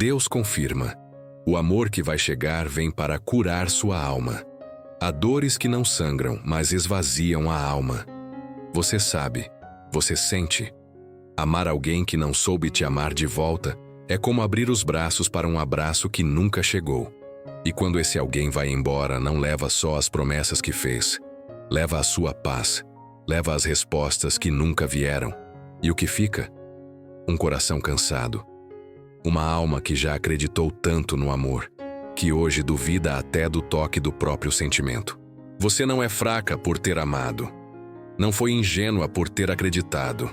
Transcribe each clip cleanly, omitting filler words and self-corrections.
Deus confirma. O amor que vai chegar vem para curar sua alma. Há dores que não sangram, mas esvaziam a alma. Você sabe, você sente. Amar alguém que não soube te amar de volta é como abrir os braços para um abraço que nunca chegou. E quando esse alguém vai embora, não leva só as promessas que fez, leva a sua paz, leva as respostas que nunca vieram. E o que fica? Um coração cansado. Uma alma que já acreditou tanto no amor, que hoje duvida até do toque do próprio sentimento. Você não é fraca por ter amado. Não foi ingênua por ter acreditado.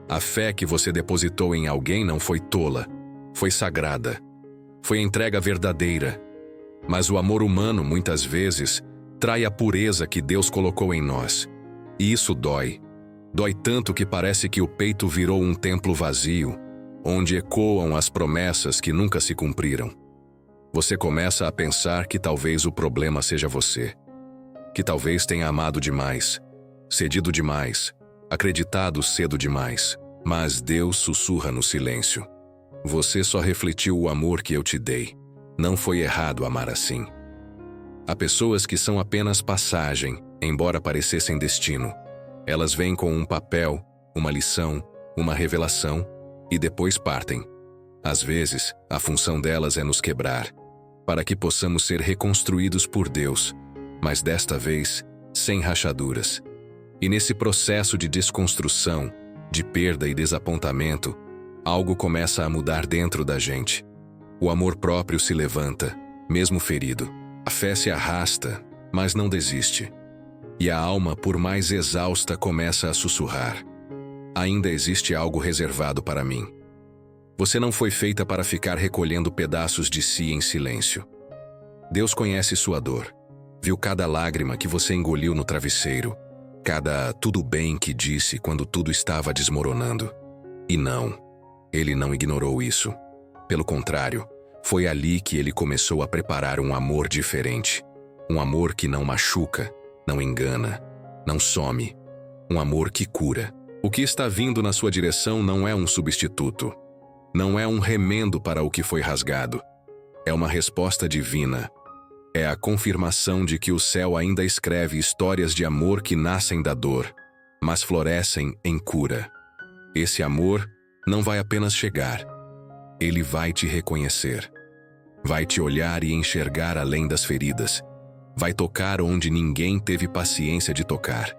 A fé que você depositou em alguém não foi tola, foi sagrada. Foi entrega verdadeira. Mas o amor humano, muitas vezes, trai a pureza que Deus colocou em nós. E isso dói. Dói tanto que parece que o peito virou um templo vazio, onde ecoam as promessas que nunca se cumpriram. Você começa a pensar que talvez o problema seja você. Que talvez tenha amado demais, cedido demais, acreditado cedo demais. Mas Deus sussurra no silêncio. Você só refletiu o amor que eu te dei. Não foi errado amar assim. Há pessoas que são apenas passagem, embora parecessem destino. Elas vêm com um papel, uma lição, uma revelação, e depois partem. Às vezes, a função delas é nos quebrar, para que possamos ser reconstruídos por Deus, mas desta vez, sem rachaduras. E nesse processo de desconstrução, de perda e desapontamento, algo começa a mudar dentro da gente. O amor próprio se levanta, mesmo ferido. A fé se arrasta, mas não desiste. E a alma, por mais exausta, começa a sussurrar. Ainda existe algo reservado para mim. Você não foi feita para ficar recolhendo pedaços de si em silêncio. Deus conhece sua dor. Viu cada lágrima que você engoliu no travesseiro, cada tudo bem que disse quando tudo estava desmoronando. E não, Ele não ignorou isso. Pelo contrário, foi ali que Ele começou a preparar um amor diferente. Um amor que não machuca, não engana, não some. Um amor que cura. O que está vindo na sua direção não é um substituto. Não é um remendo para o que foi rasgado. É uma resposta divina. É a confirmação de que o céu ainda escreve histórias de amor que nascem da dor, mas florescem em cura. Esse amor não vai apenas chegar. Ele vai te reconhecer. Vai te olhar e enxergar além das feridas. Vai tocar onde ninguém teve paciência de tocar.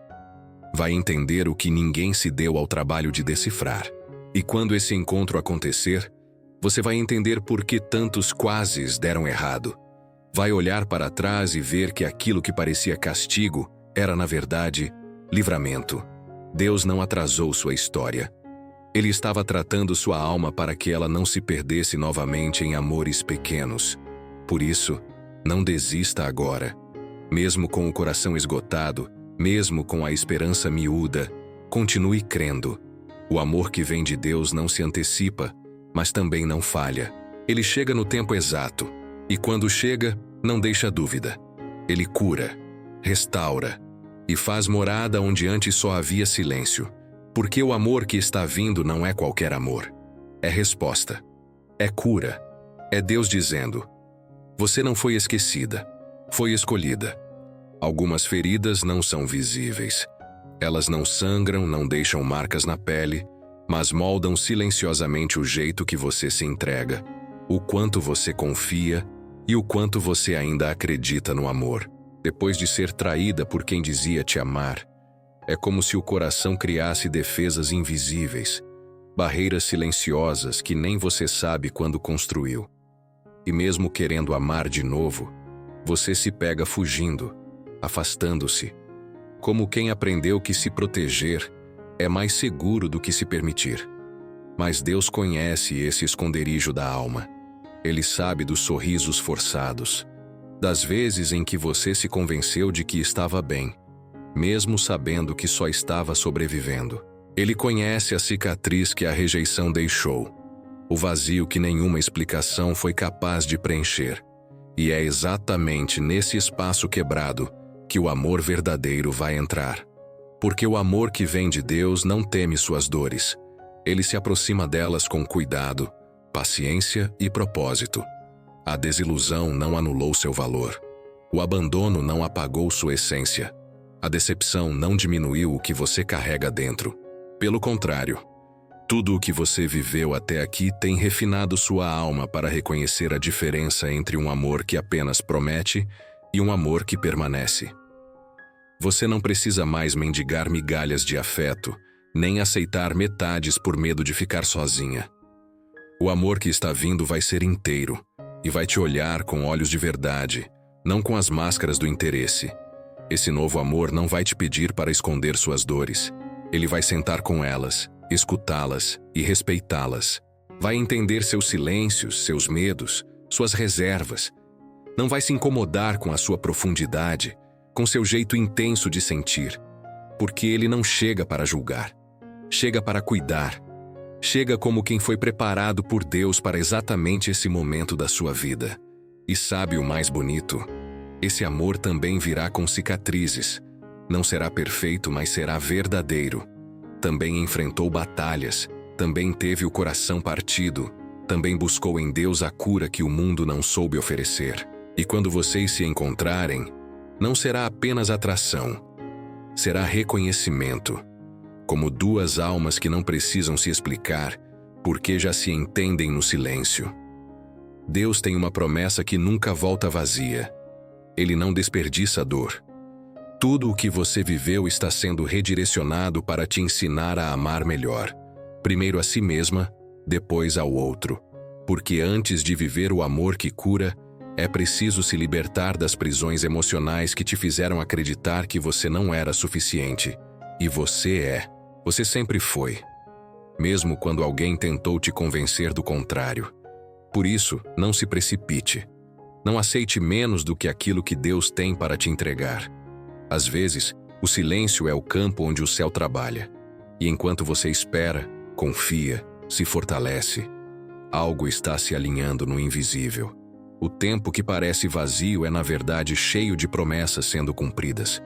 Vai entender o que ninguém se deu ao trabalho de decifrar. E quando esse encontro acontecer, você vai entender por que tantos quases deram errado. Vai olhar para trás e ver que aquilo que parecia castigo era, na verdade, livramento. Deus não atrasou sua história. Ele estava tratando sua alma para que ela não se perdesse novamente em amores pequenos. Por isso, não desista agora. Mesmo com o coração esgotado, mesmo com a esperança miúda, continue crendo. O amor que vem de Deus não se antecipa, mas também não falha. Ele chega no tempo exato, e quando chega, não deixa dúvida. Ele cura, restaura, e faz morada onde antes só havia silêncio. Porque o amor que está vindo não é qualquer amor. É resposta. É cura. É Deus dizendo: você não foi esquecida, foi escolhida. Algumas feridas não são visíveis. Elas não sangram, não deixam marcas na pele, mas moldam silenciosamente o jeito que você se entrega, o quanto você confia e o quanto você ainda acredita no amor. Depois de ser traída por quem dizia te amar, é como se o coração criasse defesas invisíveis, barreiras silenciosas que nem você sabe quando construiu. E mesmo querendo amar de novo, você se pega fugindo, afastando-se, como quem aprendeu que se proteger é mais seguro do que se permitir. Mas Deus conhece esse esconderijo da alma. Ele sabe dos sorrisos forçados, das vezes em que você se convenceu de que estava bem, mesmo sabendo que só estava sobrevivendo. Ele conhece a cicatriz que a rejeição deixou, o vazio que nenhuma explicação foi capaz de preencher. E é exatamente nesse espaço quebrado que o amor verdadeiro vai entrar. Porque o amor que vem de Deus não teme suas dores. Ele se aproxima delas com cuidado, paciência e propósito. A desilusão não anulou seu valor. O abandono não apagou sua essência. A decepção não diminuiu o que você carrega dentro. Pelo contrário, tudo o que você viveu até aqui tem refinado sua alma para reconhecer a diferença entre um amor que apenas promete e um amor que permanece. Você não precisa mais mendigar migalhas de afeto, nem aceitar metades por medo de ficar sozinha. O amor que está vindo vai ser inteiro e vai te olhar com olhos de verdade, não com as máscaras do interesse. Esse novo amor não vai te pedir para esconder suas dores. Ele vai sentar com elas, escutá-las e respeitá-las. Vai entender seus silêncios, seus medos, suas reservas. Não vai se incomodar com a sua profundidade, com seu jeito intenso de sentir, porque ele não chega para julgar. Chega para cuidar. Chega como quem foi preparado por Deus para exatamente esse momento da sua vida. E sabe o mais bonito? Esse amor também virá com cicatrizes. Não será perfeito, mas será verdadeiro. Também enfrentou batalhas, também teve o coração partido, também buscou em Deus a cura que o mundo não soube oferecer. E quando vocês se encontrarem, não será apenas atração, será reconhecimento. Como duas almas que não precisam se explicar, porque já se entendem no silêncio. Deus tem uma promessa que nunca volta vazia. Ele não desperdiça dor. Tudo o que você viveu está sendo redirecionado para te ensinar a amar melhor. Primeiro a si mesma, depois ao outro. Porque antes de viver o amor que cura, é preciso se libertar das prisões emocionais que te fizeram acreditar que você não era suficiente. E você é. Você sempre foi. Mesmo quando alguém tentou te convencer do contrário. Por isso, não se precipite. Não aceite menos do que aquilo que Deus tem para te entregar. Às vezes, o silêncio é o campo onde o céu trabalha. E enquanto você espera, confia, se fortalece, algo está se alinhando no invisível. O tempo que parece vazio é na verdade cheio de promessas sendo cumpridas.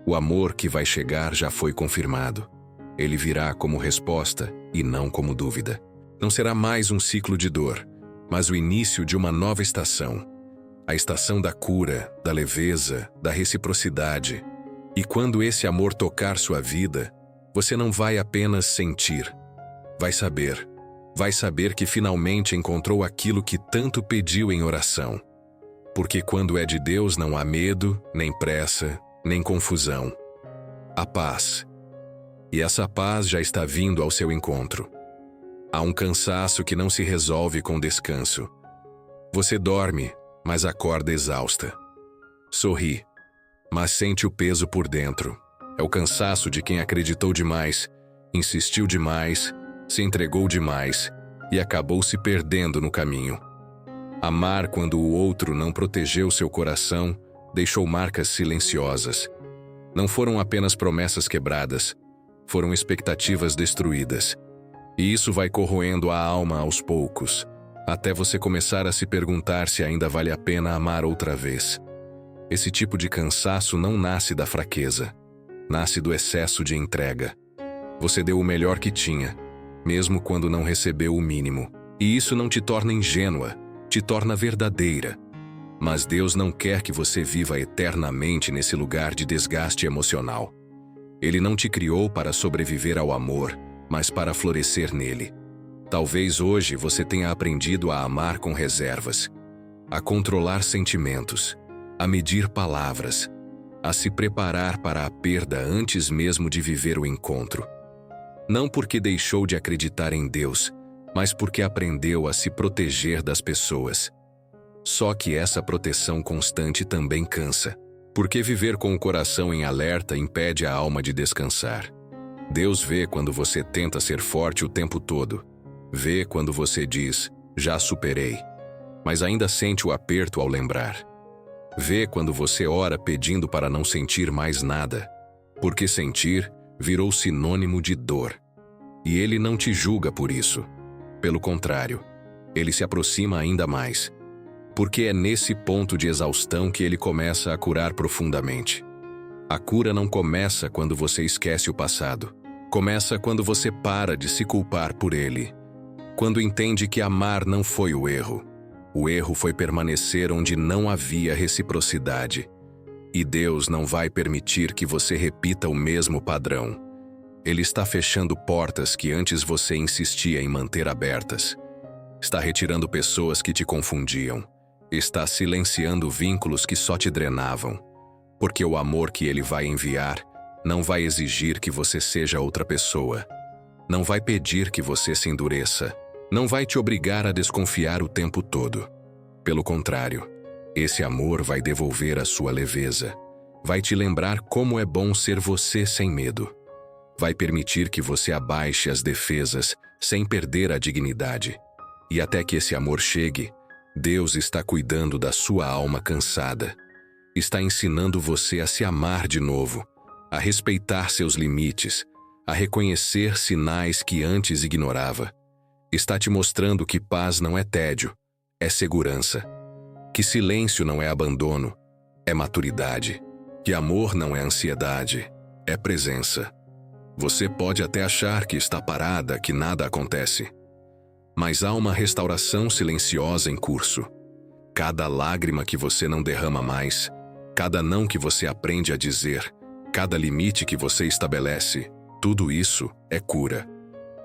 O amor que vai chegar já foi confirmado. Ele virá como resposta e não como dúvida. Não será mais um ciclo de dor, mas o início de uma nova estação. A estação da cura, da leveza, da reciprocidade. E quando esse amor tocar sua vida, você não vai apenas sentir. Vai saber que finalmente encontrou aquilo que tanto pediu em oração. Porque quando é de Deus não há medo, nem pressa, nem confusão. A paz. E essa paz já está vindo ao seu encontro. Há um cansaço que não se resolve com descanso. Você dorme, mas acorda exausta. Sorri, mas sente o peso por dentro. É o cansaço de quem acreditou demais, insistiu demais, se entregou demais e acabou se perdendo no caminho. Amar quando o outro não protegeu seu coração, deixou marcas silenciosas. Não foram apenas promessas quebradas, foram expectativas destruídas. E isso vai corroendo a alma aos poucos, até você começar a se perguntar se ainda vale a pena amar outra vez. Esse tipo de cansaço não nasce da fraqueza, nasce do excesso de entrega. Você deu o melhor que tinha, mesmo quando não recebeu o mínimo. E isso não te torna ingênua, te torna verdadeira. Mas Deus não quer que você viva eternamente nesse lugar de desgaste emocional. Ele não te criou para sobreviver ao amor, mas para florescer nele. Talvez hoje você tenha aprendido a amar com reservas, a controlar sentimentos, a medir palavras, a se preparar para a perda antes mesmo de viver o encontro. Não porque deixou de acreditar em Deus, mas porque aprendeu a se proteger das pessoas. Só que essa proteção constante também cansa, porque viver com o coração em alerta impede a alma de descansar. Deus vê quando você tenta ser forte o tempo todo. Vê quando você diz, já superei, mas ainda sente o aperto ao lembrar. Vê quando você ora pedindo para não sentir mais nada, porque sentir virou sinônimo de dor. E Ele não te julga por isso. Pelo contrário, Ele se aproxima ainda mais. Porque é nesse ponto de exaustão que Ele começa a curar profundamente. A cura não começa quando você esquece o passado. Começa quando você para de se culpar por ele. Quando entende que amar não foi o erro foi permanecer onde não havia reciprocidade. E Deus não vai permitir que você repita o mesmo padrão. Ele está fechando portas que antes você insistia em manter abertas. Está retirando pessoas que te confundiam. Está silenciando vínculos que só te drenavam. Porque o amor que ele vai enviar não vai exigir que você seja outra pessoa. Não vai pedir que você se endureça. Não vai te obrigar a desconfiar o tempo todo. Pelo contrário, esse amor vai devolver a sua leveza. Vai te lembrar como é bom ser você sem medo. Vai permitir que você abaixe as defesas sem perder a dignidade. E até que esse amor chegue, Deus está cuidando da sua alma cansada. Está ensinando você a se amar de novo, a respeitar seus limites, a reconhecer sinais que antes ignorava. Está te mostrando que paz não é tédio, é segurança. Que silêncio não é abandono, é maturidade. Que amor não é ansiedade, é presença. Você pode até achar que está parada, que nada acontece. Mas há uma restauração silenciosa em curso. Cada lágrima que você não derrama mais, cada não que você aprende a dizer, cada limite que você estabelece, tudo isso é cura.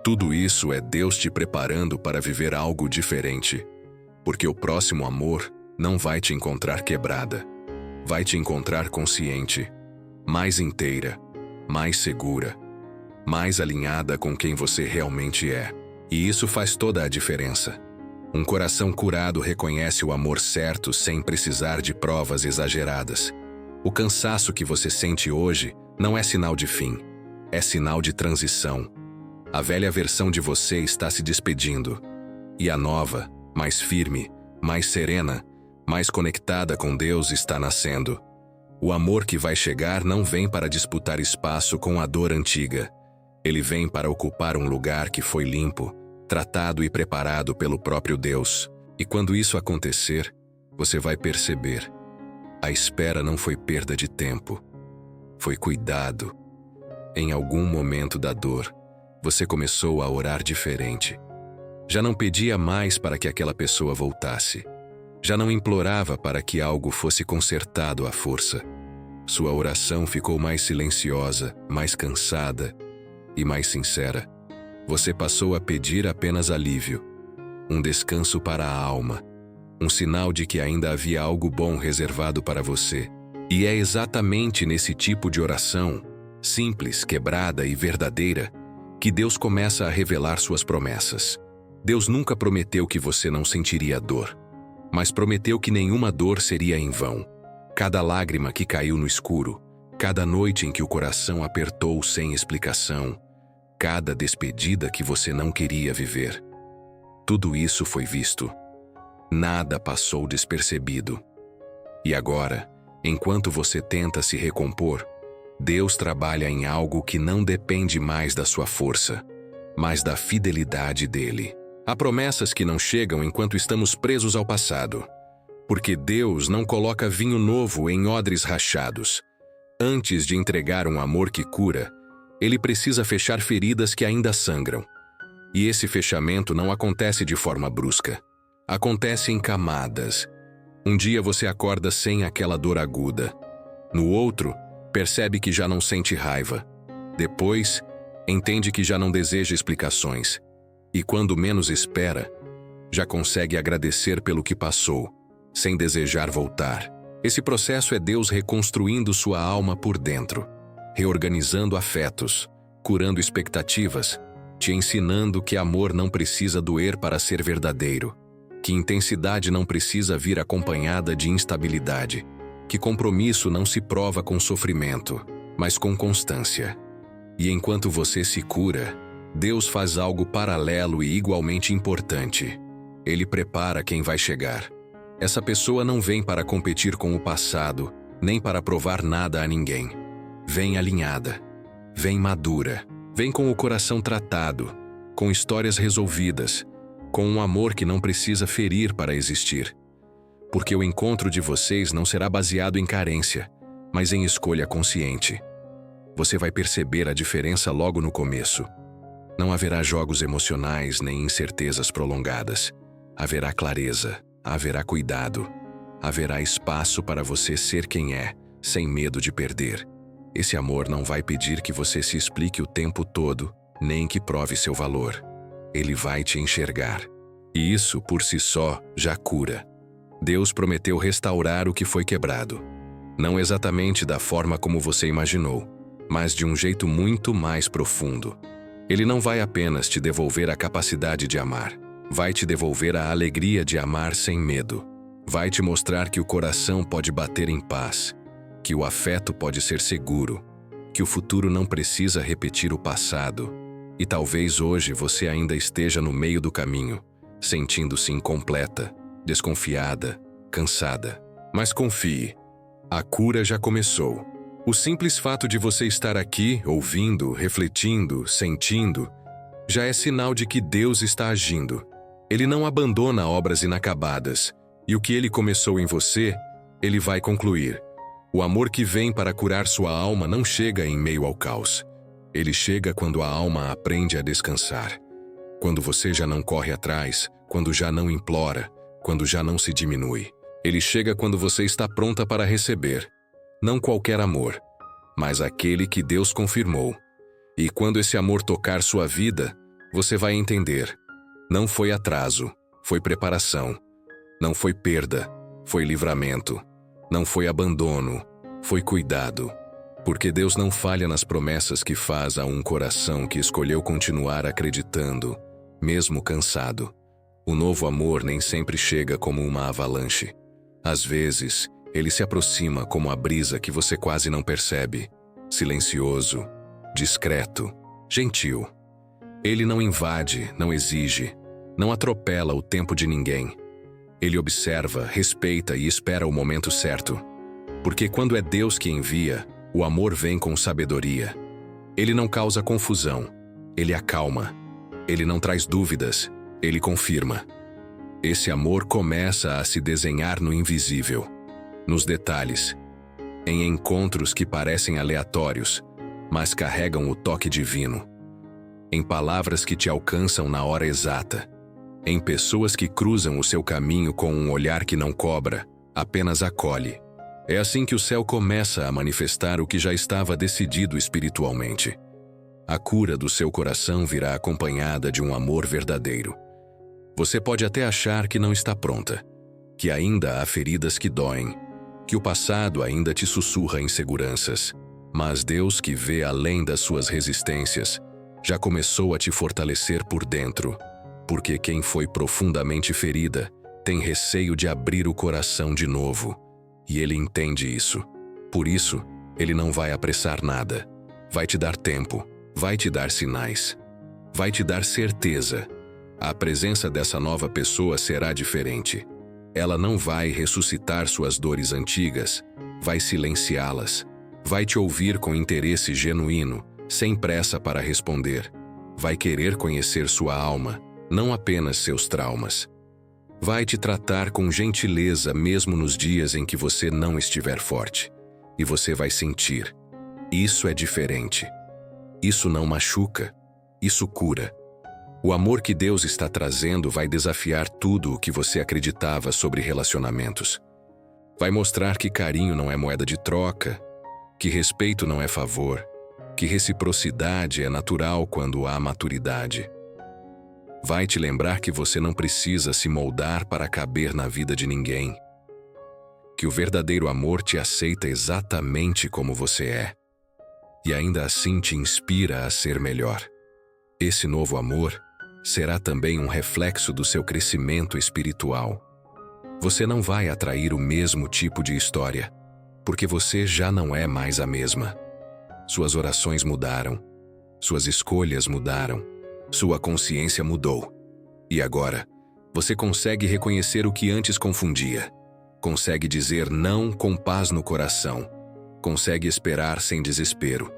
Tudo isso é Deus te preparando para viver algo diferente. Porque o próximo amor não vai te encontrar quebrada. Vai te encontrar consciente, mais inteira, mais segura, mais alinhada com quem você realmente é. E isso faz toda a diferença. Um coração curado reconhece o amor certo sem precisar de provas exageradas. O cansaço que você sente hoje não é sinal de fim, é sinal de transição. A velha versão de você está se despedindo. E a nova, mais firme, mais serena, mais conectada com Deus está nascendo. O amor que vai chegar não vem para disputar espaço com a dor antiga. Ele vem para ocupar um lugar que foi limpo, tratado e preparado pelo próprio Deus. E quando isso acontecer, você vai perceber. A espera não foi perda de tempo. Foi cuidado. Em algum momento da dor, você começou a orar diferente. Já não pedia mais para que aquela pessoa voltasse. Já não implorava para que algo fosse consertado à força. Sua oração ficou mais silenciosa, mais cansada e mais sincera. Você passou a pedir apenas alívio, um descanso para a alma, um sinal de que ainda havia algo bom reservado para você. E é exatamente nesse tipo de oração, simples, quebrada e verdadeira, que Deus começa a revelar suas promessas. Deus nunca prometeu que você não sentiria dor, mas prometeu que nenhuma dor seria em vão. Cada lágrima que caiu no escuro, cada noite em que o coração apertou sem explicação, cada despedida que você não queria viver. Tudo isso foi visto. Nada passou despercebido. E agora, enquanto você tenta se recompor, Deus trabalha em algo que não depende mais da sua força, mas da fidelidade dele. Há promessas que não chegam enquanto estamos presos ao passado, porque Deus não coloca vinho novo em odres rachados. Antes de entregar um amor que cura, ele precisa fechar feridas que ainda sangram. E esse fechamento não acontece de forma brusca. Acontece em camadas. Um dia você acorda sem aquela dor aguda. No outro, percebe que já não sente raiva. Depois, entende que já não deseja explicações. E quando menos espera, já consegue agradecer pelo que passou, sem desejar voltar. Esse processo é Deus reconstruindo sua alma por dentro, reorganizando afetos, curando expectativas, te ensinando que amor não precisa doer para ser verdadeiro, que intensidade não precisa vir acompanhada de instabilidade, que compromisso não se prova com sofrimento, mas com constância. E enquanto você se cura, Deus faz algo paralelo e igualmente importante. Ele prepara quem vai chegar. Essa pessoa não vem para competir com o passado, nem para provar nada a ninguém. Vem alinhada, vem madura, vem com o coração tratado, com histórias resolvidas, com um amor que não precisa ferir para existir. Porque o encontro de vocês não será baseado em carência, mas em escolha consciente. Você vai perceber a diferença logo no começo. Não haverá jogos emocionais nem incertezas prolongadas. Haverá clareza, haverá cuidado. Haverá espaço para você ser quem é, sem medo de perder. Esse amor não vai pedir que você se explique o tempo todo, nem que prove seu valor. Ele vai te enxergar. E isso, por si só, já cura. Deus prometeu restaurar o que foi quebrado. Não exatamente da forma como você imaginou, mas de um jeito muito mais profundo. Ele não vai apenas te devolver a capacidade de amar. Vai te devolver a alegria de amar sem medo. Vai te mostrar que o coração pode bater em paz, que o afeto pode ser seguro, que o futuro não precisa repetir o passado. E talvez hoje você ainda esteja no meio do caminho, sentindo-se incompleta, desconfiada, cansada. Mas confie, a cura já começou. O simples fato de você estar aqui, ouvindo, refletindo, sentindo, já é sinal de que Deus está agindo. Ele não abandona obras inacabadas, e o que Ele começou em você, Ele vai concluir. O amor que vem para curar sua alma não chega em meio ao caos. Ele chega quando a alma aprende a descansar. Quando você já não corre atrás, quando já não implora, quando já não se diminui. Ele chega quando você está pronta para receber. Não qualquer amor, mas aquele que Deus confirmou. E quando esse amor tocar sua vida, você vai entender. Não foi atraso, foi preparação. Não foi perda, foi livramento. Não foi abandono, foi cuidado. Porque Deus não falha nas promessas que faz a um coração que escolheu continuar acreditando, mesmo cansado. O novo amor nem sempre chega como uma avalanche. Às vezes, ele se aproxima como a brisa que você quase não percebe. Silencioso, discreto, gentil. Ele não invade, não exige, não atropela o tempo de ninguém. Ele observa, respeita e espera o momento certo. Porque quando é Deus que envia, o amor vem com sabedoria. Ele não causa confusão, ele acalma. Ele não traz dúvidas, ele confirma. Esse amor começa a se desenhar no invisível, nos detalhes, em encontros que parecem aleatórios, mas carregam o toque divino. Em palavras que te alcançam na hora exata. Em pessoas que cruzam o seu caminho com um olhar que não cobra, apenas acolhe. É assim que o céu começa a manifestar o que já estava decidido espiritualmente. A cura do seu coração virá acompanhada de um amor verdadeiro. Você pode até achar que não está pronta, que ainda há feridas que doem, que o passado ainda te sussurra inseguranças, mas Deus, que vê além das suas resistências, já começou a te fortalecer por dentro. Porque quem foi profundamente ferida tem receio de abrir o coração de novo. E ele entende isso. Por isso, ele não vai apressar nada. Vai te dar tempo, vai te dar sinais. Vai te dar certeza. A presença dessa nova pessoa será diferente. Ela não vai ressuscitar suas dores antigas, vai silenciá-las. Vai te ouvir com interesse genuíno, sem pressa para responder. Vai querer conhecer sua alma, não apenas seus traumas. Vai te tratar com gentileza mesmo nos dias em que você não estiver forte. E você vai sentir. Isso é diferente. Isso não machuca. Isso cura. O amor que Deus está trazendo vai desafiar tudo o que você acreditava sobre relacionamentos. Vai mostrar que carinho não é moeda de troca, que respeito não é favor, que reciprocidade é natural quando há maturidade. Vai te lembrar que você não precisa se moldar para caber na vida de ninguém. Que o verdadeiro amor te aceita exatamente como você é. E ainda assim te inspira a ser melhor. Esse novo amor será também um reflexo do seu crescimento espiritual. Você não vai atrair o mesmo tipo de história, porque você já não é mais a mesma. Suas orações mudaram, suas escolhas mudaram. Sua consciência mudou. E agora, você consegue reconhecer o que antes confundia. Consegue dizer não com paz no coração. Consegue esperar sem desespero.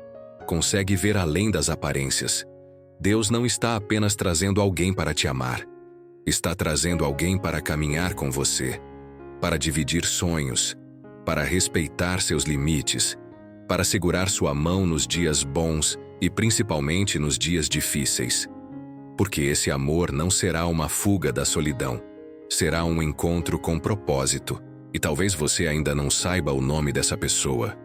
Consegue ver além das aparências. Deus não está apenas trazendo alguém para te amar. Está trazendo alguém para caminhar com você, para dividir sonhos, para respeitar seus limites, para segurar sua mão nos dias bons e principalmente nos dias difíceis. Porque esse amor não será uma fuga da solidão. Será um encontro com propósito. E talvez você ainda não saiba o nome dessa pessoa.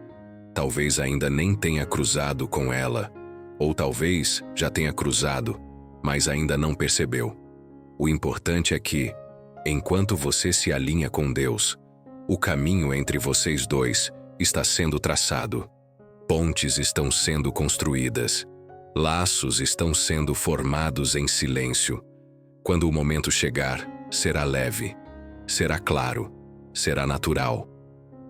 Talvez ainda nem tenha cruzado com ela. Ou talvez já tenha cruzado, mas ainda não percebeu. O importante é que, enquanto você se alinha com Deus, o caminho entre vocês dois está sendo traçado. Pontes estão sendo construídas. Laços estão sendo formados em silêncio. Quando o momento chegar, será leve, será claro, será natural.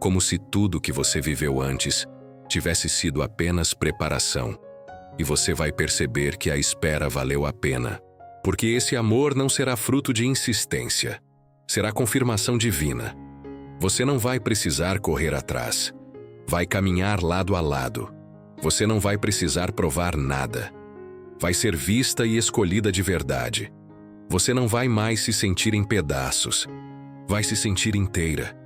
Como se tudo que você viveu antes tivesse sido apenas preparação. E você vai perceber que a espera valeu a pena. Porque esse amor não será fruto de insistência. Será confirmação divina. Você não vai precisar correr atrás. Vai caminhar lado a lado. Você não vai precisar provar nada. Vai ser vista e escolhida de verdade. Você não vai mais se sentir em pedaços. Vai se sentir inteira.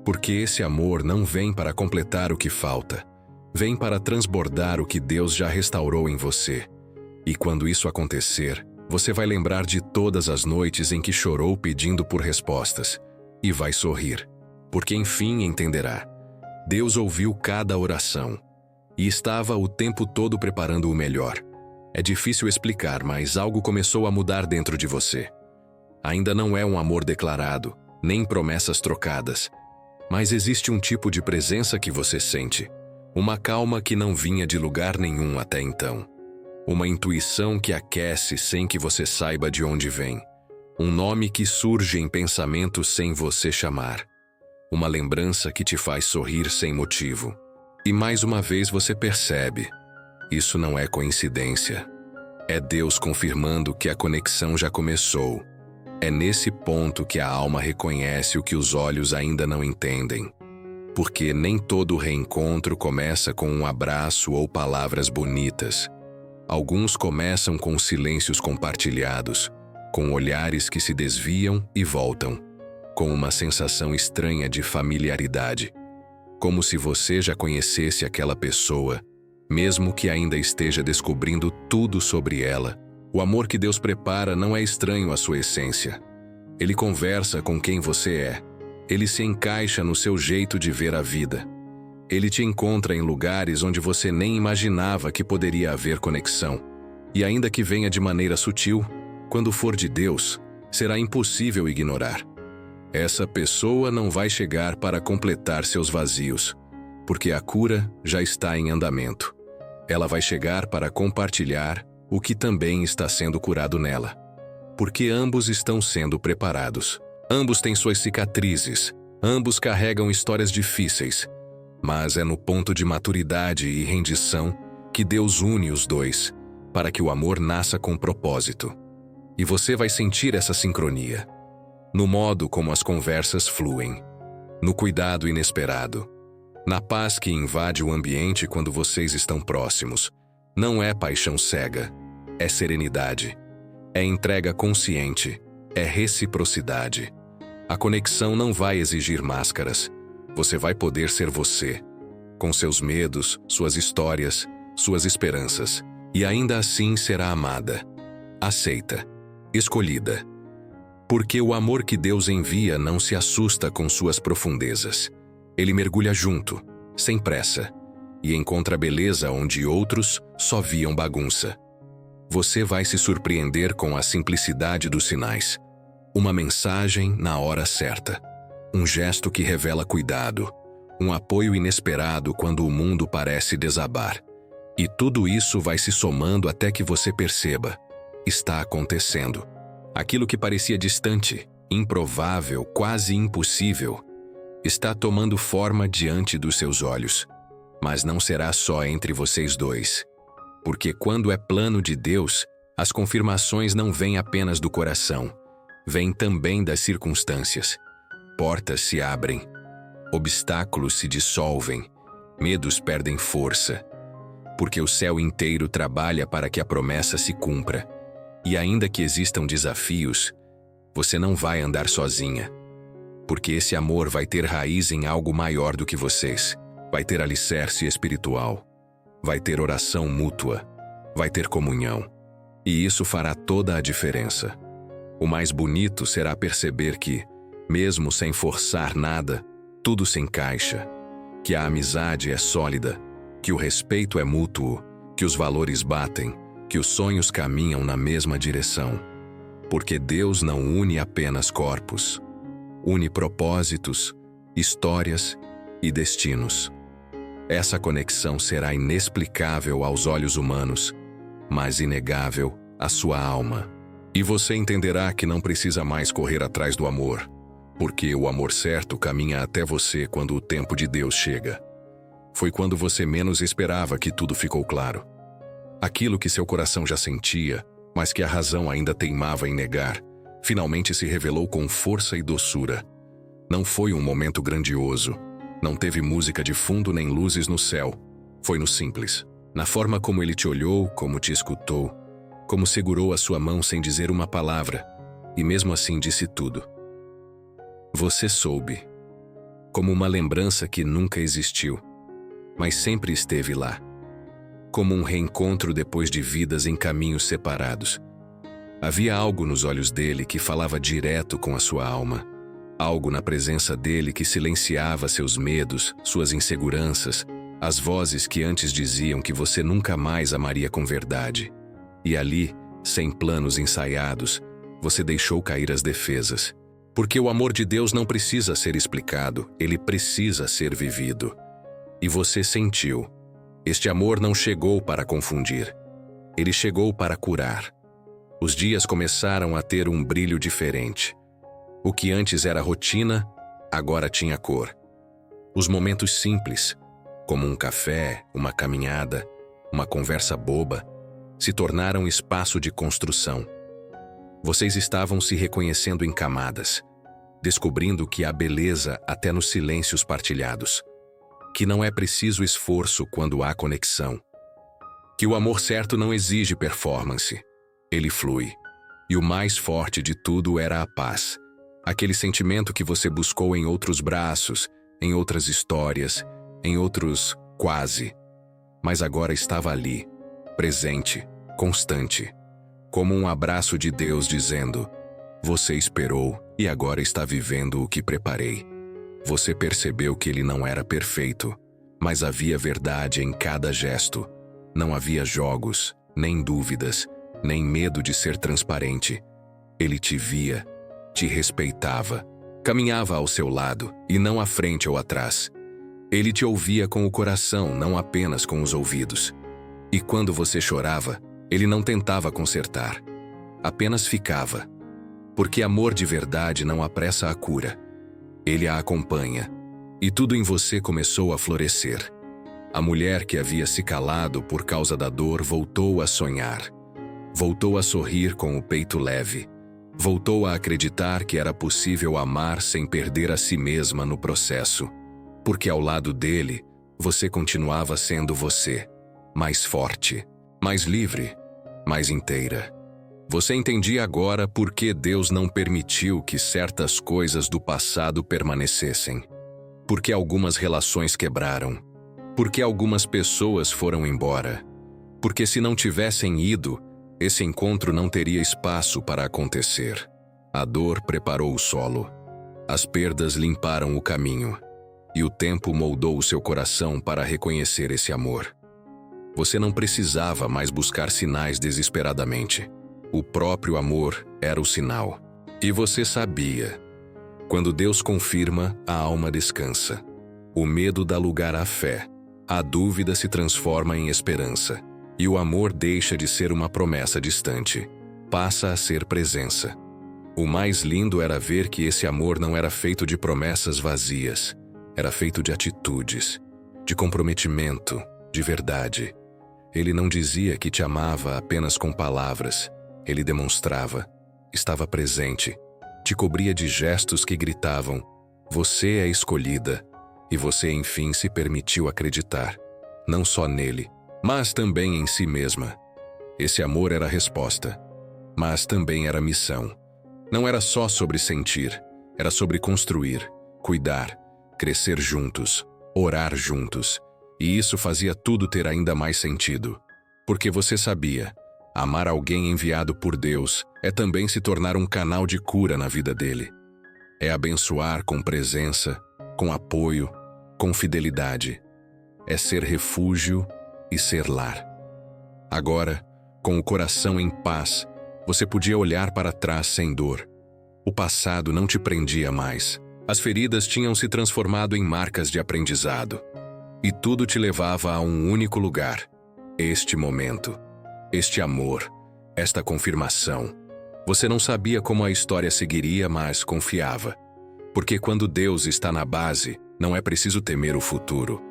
Porque esse amor não vem para completar o que falta. Vem para transbordar o que Deus já restaurou em você. E quando isso acontecer, você vai lembrar de todas as noites em que chorou pedindo por respostas. E vai sorrir. Porque enfim entenderá. Deus ouviu cada oração. E estava o tempo todo preparando o melhor. É difícil explicar, mas algo começou a mudar dentro de você. Ainda não é um amor declarado, nem promessas trocadas. Mas existe um tipo de presença que você sente. Uma calma que não vinha de lugar nenhum até então. Uma intuição que aquece sem que você saiba de onde vem. Um nome que surge em pensamento sem você chamar. Uma lembrança que te faz sorrir sem motivo. E mais uma vez você percebe. Isso não é coincidência. É Deus confirmando que a conexão já começou. É nesse ponto que a alma reconhece o que os olhos ainda não entendem. Porque nem todo reencontro começa com um abraço ou palavras bonitas. Alguns começam com silêncios compartilhados, com olhares que se desviam e voltam, com uma sensação estranha de familiaridade. Como se você já conhecesse aquela pessoa, mesmo que ainda esteja descobrindo tudo sobre ela. O amor que Deus prepara não é estranho à sua essência. Ele conversa com quem você é. Ele se encaixa no seu jeito de ver a vida. Ele te encontra em lugares onde você nem imaginava que poderia haver conexão. E ainda que venha de maneira sutil, quando for de Deus, será impossível ignorar. Essa pessoa não vai chegar para completar seus vazios, porque a cura já está em andamento. Ela vai chegar para compartilhar o que também está sendo curado nela. Porque ambos estão sendo preparados. Ambos têm suas cicatrizes, ambos carregam histórias difíceis, mas é no ponto de maturidade e rendição que Deus une os dois, para que o amor nasça com propósito. E você vai sentir essa sincronia, no modo como as conversas fluem, no cuidado inesperado, na paz que invade o ambiente quando vocês estão próximos. Não é paixão cega, é serenidade, é entrega consciente, é reciprocidade. A conexão não vai exigir máscaras. Você vai poder ser você, com seus medos, suas histórias, suas esperanças, e ainda assim será amada, aceita, escolhida. Porque o amor que Deus envia não se assusta com suas profundezas. Ele mergulha junto, sem pressa, e encontra beleza onde outros só viam bagunça. Você vai se surpreender com a simplicidade dos sinais. Uma mensagem na hora certa. Um gesto que revela cuidado. Um apoio inesperado quando o mundo parece desabar. E tudo isso vai se somando até que você perceba. Está acontecendo. Aquilo que parecia distante, improvável, quase impossível, está tomando forma diante dos seus olhos. Mas não será só entre vocês dois. Porque quando é plano de Deus, as confirmações não vêm apenas do coração. Vêm também das circunstâncias. Portas se abrem. Obstáculos se dissolvem. Medos perdem força. Porque o céu inteiro trabalha para que a promessa se cumpra. E ainda que existam desafios, você não vai andar sozinha. Porque esse amor vai ter raiz em algo maior do que vocês. Vai ter alicerce espiritual. Vai ter oração mútua. Vai ter comunhão. E isso fará toda a diferença. O mais bonito será perceber que, mesmo sem forçar nada, tudo se encaixa, que a amizade é sólida, que o respeito é mútuo, que os valores batem, que os sonhos caminham na mesma direção. Porque Deus não une apenas corpos, une propósitos, histórias e destinos. Essa conexão será inexplicável aos olhos humanos, mas inegável à sua alma. E você entenderá que não precisa mais correr atrás do amor, porque o amor certo caminha até você quando o tempo de Deus chega. Foi quando você menos esperava que tudo ficou claro. Aquilo que seu coração já sentia, mas que a razão ainda teimava em negar, finalmente se revelou com força e doçura. Não foi um momento grandioso, não teve música de fundo nem luzes no céu. Foi no simples, na forma como ele te olhou, como te escutou, como segurou a sua mão sem dizer uma palavra, e mesmo assim disse tudo. Você soube, como uma lembrança que nunca existiu, mas sempre esteve lá, como um reencontro depois de vidas em caminhos separados. Havia algo nos olhos dele que falava direto com a sua alma, algo na presença dele que silenciava seus medos, suas inseguranças, as vozes que antes diziam que você nunca mais amaria com verdade. E ali, sem planos ensaiados, você deixou cair as defesas. Porque o amor de Deus não precisa ser explicado, ele precisa ser vivido. E você sentiu. Este amor não chegou para confundir. Ele chegou para curar. Os dias começaram a ter um brilho diferente. O que antes era rotina, agora tinha cor. Os momentos simples, como um café, uma caminhada, uma conversa boba, se tornaram espaço de construção. Vocês estavam se reconhecendo em camadas, descobrindo que há beleza até nos silêncios partilhados, que não é preciso esforço quando há conexão, que o amor certo não exige performance, ele flui. E o mais forte de tudo era a paz, aquele sentimento que você buscou em outros braços, em outras histórias, em outros quase, mas agora estava ali, presente, constante, como um abraço de Deus dizendo: você esperou e agora está vivendo o que preparei. Você percebeu que ele não era perfeito, mas havia verdade em cada gesto. Não havia jogos, nem dúvidas, nem medo de ser transparente. Ele te via, te respeitava, caminhava ao seu lado e não à frente ou atrás. Ele te ouvia com o coração, não apenas com os ouvidos. E quando você chorava, ele não tentava consertar, apenas ficava. Porque amor de verdade não apressa a cura. Ele a acompanha. E tudo em você começou a florescer. A mulher que havia se calado por causa da dor voltou a sonhar. Voltou a sorrir com o peito leve. Voltou a acreditar que era possível amar sem perder a si mesma no processo. Porque ao lado dele, você continuava sendo você. Mais forte, mais livre, mais inteira. Você entendia agora por que Deus não permitiu que certas coisas do passado permanecessem. Porque algumas relações quebraram. Porque algumas pessoas foram embora. Porque se não tivessem ido, esse encontro não teria espaço para acontecer. A dor preparou o solo. As perdas limparam o caminho. E o tempo moldou o seu coração para reconhecer esse amor. Você não precisava mais buscar sinais desesperadamente. O próprio amor era o sinal. E você sabia. Quando Deus confirma, a alma descansa. O medo dá lugar à fé. A dúvida se transforma em esperança. E o amor deixa de ser uma promessa distante. Passa a ser presença. O mais lindo era ver que esse amor não era feito de promessas vazias. Era feito de atitudes, de comprometimento, de verdade. Ele não dizia que te amava apenas com palavras. Ele demonstrava, estava presente, te cobria de gestos que gritavam: você é escolhida, e você enfim se permitiu acreditar, não só nele, mas também em si mesma. Esse amor era a resposta, mas também era missão. Não era só sobre sentir, era sobre construir, cuidar, crescer juntos, orar juntos, e isso fazia tudo ter ainda mais sentido, porque você sabia. Amar alguém enviado por Deus é também se tornar um canal de cura na vida dele. É abençoar com presença, com apoio, com fidelidade. É ser refúgio e ser lar. Agora, com o coração em paz, você podia olhar para trás sem dor. O passado não te prendia mais. As feridas tinham se transformado em marcas de aprendizado. E tudo te levava a um único lugar. Este momento. Este amor. Esta confirmação. Você não sabia como a história seguiria, mas confiava. Porque quando Deus está na base, não é preciso temer o futuro.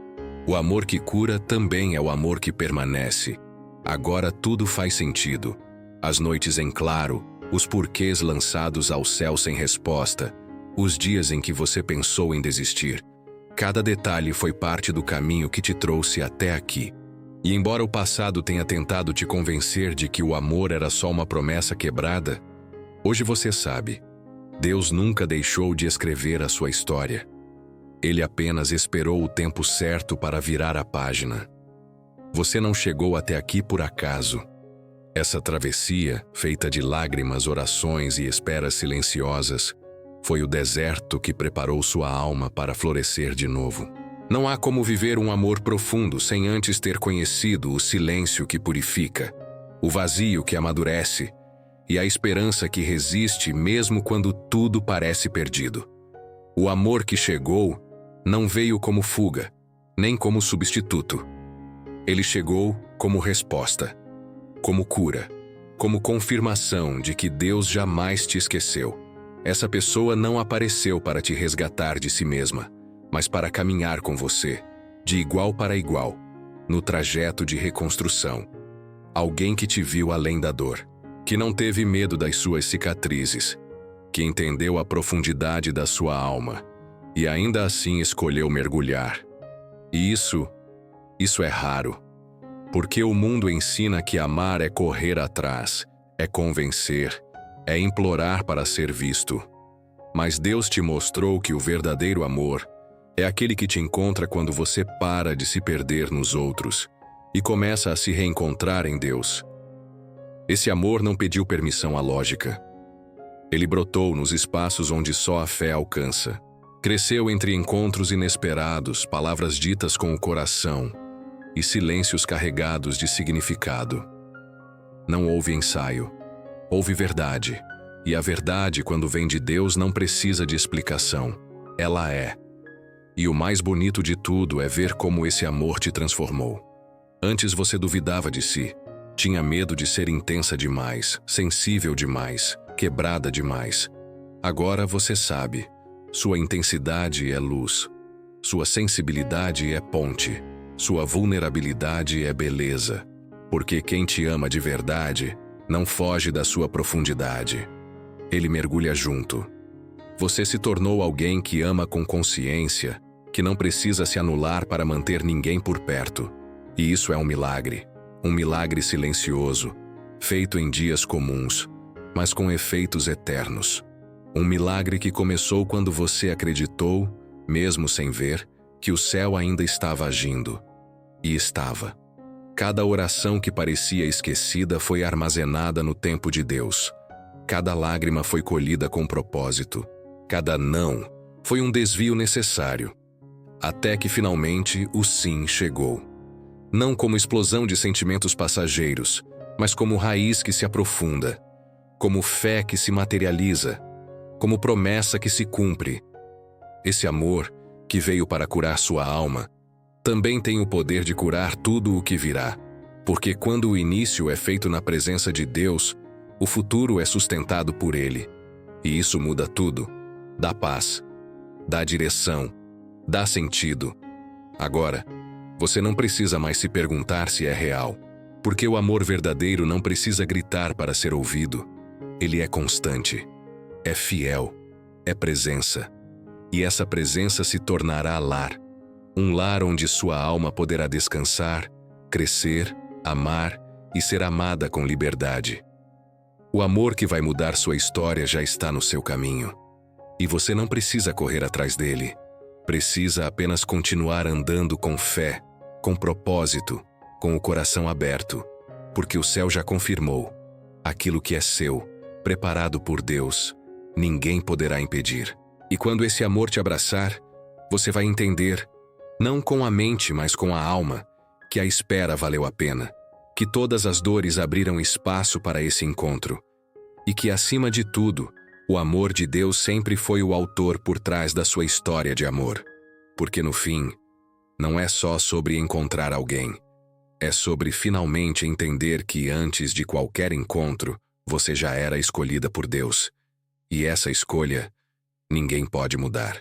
O amor que cura também é o amor que permanece. Agora tudo faz sentido. As noites em claro, os porquês lançados ao céu sem resposta, os dias em que você pensou em desistir. Cada detalhe foi parte do caminho que te trouxe até aqui. E embora o passado tenha tentado te convencer de que o amor era só uma promessa quebrada, hoje você sabe, Deus nunca deixou de escrever a sua história. Ele apenas esperou o tempo certo para virar a página. Você não chegou até aqui por acaso. Essa travessia, feita de lágrimas, orações e esperas silenciosas, foi o deserto que preparou sua alma para florescer de novo. Não há como viver um amor profundo sem antes ter conhecido o silêncio que purifica, o vazio que amadurece e a esperança que resiste mesmo quando tudo parece perdido. O amor que chegou não veio como fuga, nem como substituto. Ele chegou como resposta, como cura, como confirmação de que Deus jamais te esqueceu. Essa pessoa não apareceu para te resgatar de si mesma, mas para caminhar com você, de igual para igual, no trajeto de reconstrução. Alguém que te viu além da dor, que não teve medo das suas cicatrizes, que entendeu a profundidade da sua alma e ainda assim escolheu mergulhar. E isso é raro, porque o mundo ensina que amar é correr atrás, é convencer, é implorar para ser visto. Mas Deus te mostrou que o verdadeiro amor é aquele que te encontra quando você para de se perder nos outros e começa a se reencontrar em Deus. Esse amor não pediu permissão à lógica. Ele brotou nos espaços onde só a fé alcança. Cresceu entre encontros inesperados, palavras ditas com o coração e silêncios carregados de significado. Não houve ensaio, houve verdade. E a verdade, quando vem de Deus, não precisa de explicação. Ela é. E o mais bonito de tudo é ver como esse amor te transformou. Antes você duvidava de si, tinha medo de ser intensa demais, sensível demais, quebrada demais. Agora você sabe, sua intensidade é luz, sua sensibilidade é ponte, sua vulnerabilidade é beleza. Porque quem te ama de verdade não foge da sua profundidade. Ele mergulha junto. Você se tornou alguém que ama com consciência, que não precisa se anular para manter ninguém por perto. E isso é um milagre silencioso, feito em dias comuns, mas com efeitos eternos. Um milagre que começou quando você acreditou, mesmo sem ver, que o céu ainda estava agindo. E estava. Cada oração que parecia esquecida foi armazenada no tempo de Deus. Cada lágrima foi colhida com propósito. Cada não foi um desvio necessário. Até que finalmente o sim chegou. Não como explosão de sentimentos passageiros, mas como raiz que se aprofunda, como fé que se materializa, como promessa que se cumpre. Esse amor, que veio para curar sua alma, também tem o poder de curar tudo o que virá, porque quando o início é feito na presença de Deus, o futuro é sustentado por Ele. E isso muda tudo. Dá paz, dá direção, dá sentido. Agora, você não precisa mais se perguntar se é real, porque o amor verdadeiro não precisa gritar para ser ouvido. Ele é constante, é fiel, é presença. E essa presença se tornará lar. Um lar onde sua alma poderá descansar, crescer, amar e ser amada com liberdade. O amor que vai mudar sua história já está no seu caminho. E você não precisa correr atrás dele. Precisa apenas continuar andando com fé, com propósito, com o coração aberto. porque o céu já confirmou. Aquilo que é seu, preparado por Deus, ninguém poderá impedir. E quando esse amor te abraçar, você vai entender, não com a mente, mas com a alma, que a espera valeu a pena, que todas as dores abriram espaço para esse encontro, e que, acima de tudo, o amor de Deus sempre foi o autor por trás da sua história de amor. Porque no fim, não é só sobre encontrar alguém, é sobre finalmente entender que antes de qualquer encontro, você já era escolhida por Deus. E essa escolha, ninguém pode mudar.